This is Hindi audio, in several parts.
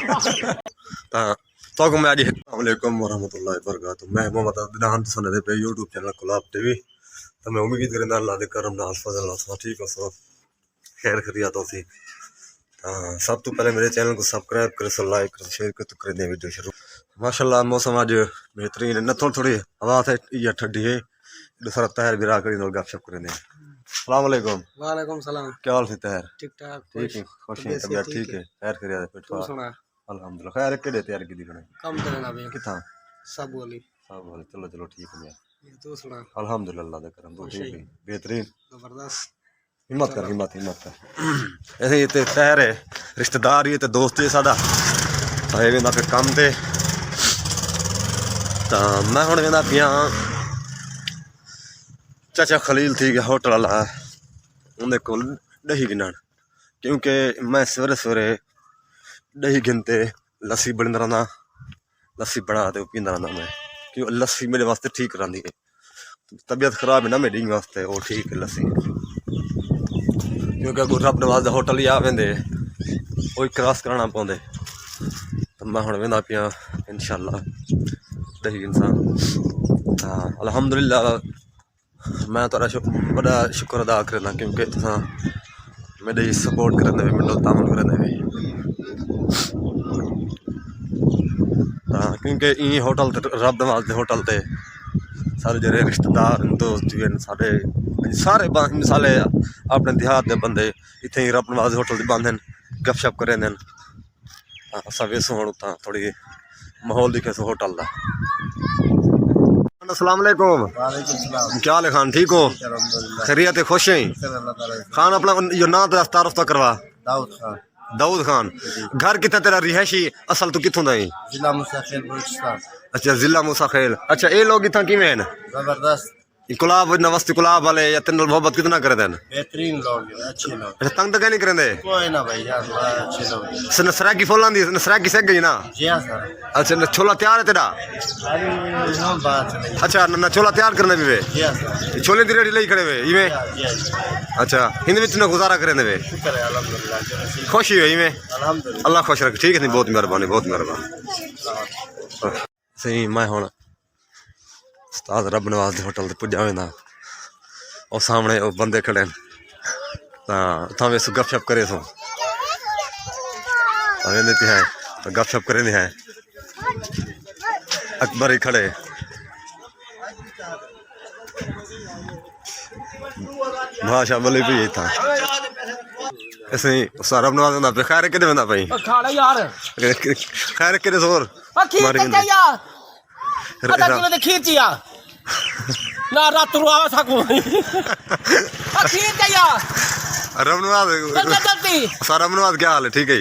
तो मैं आज अस्सलामुअलैकुम वरहमतुल्लाहि वबरकातुहू मैं मोहम्मद अदनान सुनदे पे यूट्यूब चैनल गुलाब टीवी तो मैं उम्मीद करना अल्लाह दे करम नाल फजल नाल ठीक हो सब खैर खैरियत हो सी सब तो पहले मेरे चैनल को सब्सक्राइब कर सो लाइक कर शेयर कर तो कर दे वीडियो शुरू माशाल्लाह मौसम आज बेहतरीन है न थोड़ी हवा है या ठंडी है दूसरा तहर भी राकड़ी नाल गपशप करेंगे अस्सलाम वालेकुम वालेकुम सलाम क्या हाल है तहर ठीक ठाक ठीक है खुश है तबीयत ठीक है खैर खैरियत है तू सुना अल्हम्दुलिल्लाह खैर के तैयार की दिखने कम करना भी किथा सब बोली चलो चलो ठीक है तू सुना अल्हम्दुलिल्लाह अल्लाह दे करम तो ठीक है बेहतरीन जबरदस्त हिम्मत कर ऐसे ये तो तहर है रिश्तेदार ये तो दोस्त है साडा आए वेंदा पे काम ते मैं हुण वेंदा पिया चाचा खलील थी गया होटल वाला उन्हें को दही गिनण क्योंकि मैं सवेरे सवेरे दही गिनते लस्सी बनता रहना लस्सी बना तो पींदा रहना मैं क्यों लस्सी मेरे वास्ते ठीक रहती है तबीयत खराब है ना मेरी वास्ते वो ठीक है लस्सी क्योंकि अगर रब नवाज होटल ही आ वेंदे कोई क्रॉस कराना पौंदे तो मैं हुण वेंदा पिया इंशाअल्लाह दही इंसान अल्हम्दुलिल्लाह मैं थोड़ा बड़ा शुक्र अदा करना क्योंकि तुसा मेरे सपोर्ट करने में मेरे तामन करने में क्योंकि ई होटल रब नवाज के होटल ते सारे जेरे रिश्तेदार दोस्त सारे सारे मिसाले अपने देहात के बंदे इतने ही रब नवाज होटल से बंद गपशप करें अस वेसो हूँ थोड़ी माहौल दिखे सो होटल का अस्सलाम वालेकुम क्या हाल है खान ठीक हो खैरियत है खुश हैं खान अपना यो ना तारुफ तो करवा दाऊद खान घर कितना तेरा रिहायशी असल तो कितों दा है जिला मुसाफिर बलूचिस्तान अच्छा जिला मुसाखेल अच्छा ये लोग इतना किवें हैं जबरदस्त गुलाब नवस्ती गुलाब वाले या तेन मोहब्बत कितना कर देन बेहतरीन लोग अच्छे लोग अच्छा तंग तो क्या नहीं करेंगे कोई ना भाई यार बड़ा अच्छे लोग नसरा की फुल आंदी नसरा की सेक गई ना जी हां सर अच्छा छोला तैयार है तेरा अच्छा न छोला तैयार करने भी वे जी हां सर छोले दी रेडी ले खड़े वे इवे अच्छा हिंद विच न गुजारा करेंगे वे शुक्र है अल्हम्दुलिल्लाह खुशी है इवे अल्हम्दुलिल्लाह अल्लाह खुश रखे ठीक है नहीं बहुत मेहरबानी सही मैं हुण उस्ताद रब नवाज के होटल पुजा वेंदा और सामने वो बंदे खड़े तो वेसो गपशप करे सो वेंदे पे है तो गपशप करे नहीं है अकबर ही खड़े भाषा बोली भी था ऐसे ही रब नवाज वेंदा पे खैर किदे वेंदा भाई खाड़ा यार खैर किदे सोर मारी अदा खींचिया ना रात रुआवा सकू खींचिया रब नवाज जल्दी रब नवाज क्या हाल है ठीक है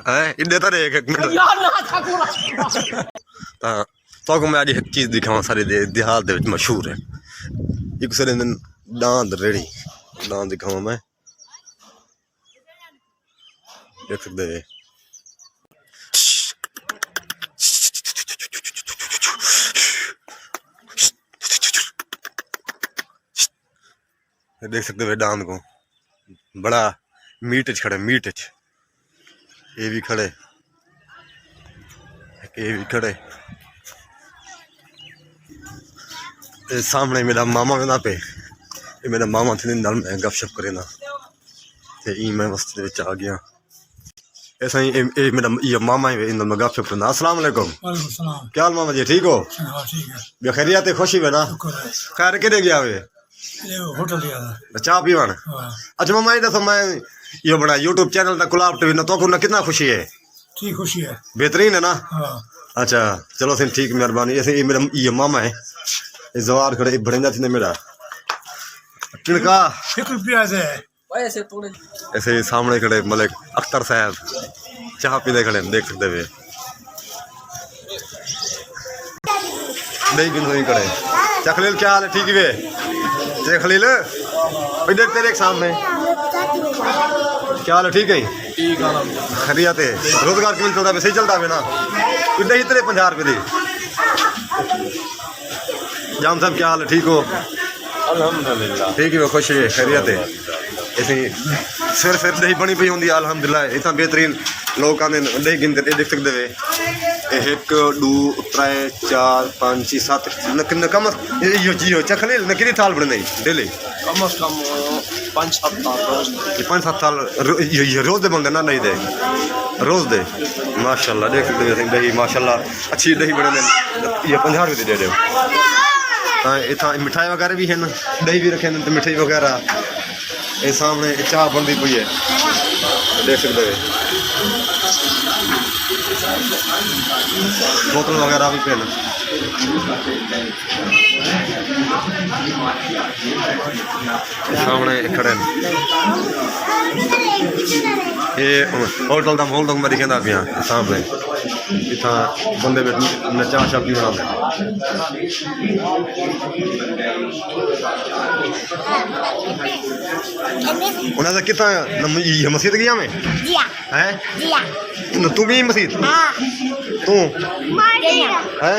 हैं इधर तो एक मिनट यार ना सकू तो मैं आज एक चीज़ दिखावा सारे देहात दे विच मशहूर है एक सारे दांद रेड़ी दांद दिखावा मैं देख सकते हैं देख सकते हो डांद को बड़ा मीट खड़े मीट ये भी खड़े ये भी खड़े सामने मेरा मामा वेंदा पे ये मेरा मामा थे नाल मैं गपशप करे ना ते ई मैं बस्ती विच आ गया ऐसा ही ये मेरा ये मामा है इन मैं गपशप करना अस्सलाम वालेकुम वालेकुम सलाम क्या हाल मामा जी ठीक हो हां ठीक है खैरियत है खुशी है ना खैर किदे गया वे होटल गया चाह पीवन अच्छा मामा ये दसो मैं ये बना यूट्यूब चैनल दा गुलाब टीवी ना तो को कितना खुशी है ठीक खुशी है बेहतरीन है ना हां अच्छा चलो सिंह ठीक मेहरबानी ऐसे ये मेरा ये मामा है ये जवार खड़े बड़ेंदा थी मेरा तिनका ₹1 है ऐसे थोड़े ऐसे सामने खड़े मलिक अख्तर साहब चाह पीने खड़े देख सकते हुए नहीं गिन खड़े क्या खलील क्या हाल है ठीक है तेरे खलील इधर तेरे सामने क्या हाल है ठीक है खैरियत है रोजगार क्यों चलता है सही चलता है ना इधर ही तेरे 50 रुपये दी जाम साहब क्या हाल है ठीक हो अल्हम्दुलिल्लाह ठीक है खुश है खैरियत है ऐसे सिर दही बनी पी होंगी अल्हम्दुलिल्लाह इतना बेहतरीन लोग आंदे दही गिनते देख सकते वे 1 2 3 4 5 6 7 न कम यो चखने न कितनी थाल बने डेली कम से कम 5-7 रोज 5-7 साल ये रोज दे बनते ना नहीं दे रोज दे माशाल्लाह देख सकते हैं दही माशाल्लाह अच्छी दही बने ये 50 रुपये दे दो इतना मिठाई वगैरह भी है ना दही भी रखे तो मिठाई वगैरह ये सामने चाह बनती पई है देख सकते हैं बोतल वगैरह भी पे सामने खड़े ये होटल का माहौल मैं दिखा पिया सामने इतना बंदे चाह शाह पी बना उन्हें कितना ये मस्जिद गया मैं है तू भी मस्जिद तू है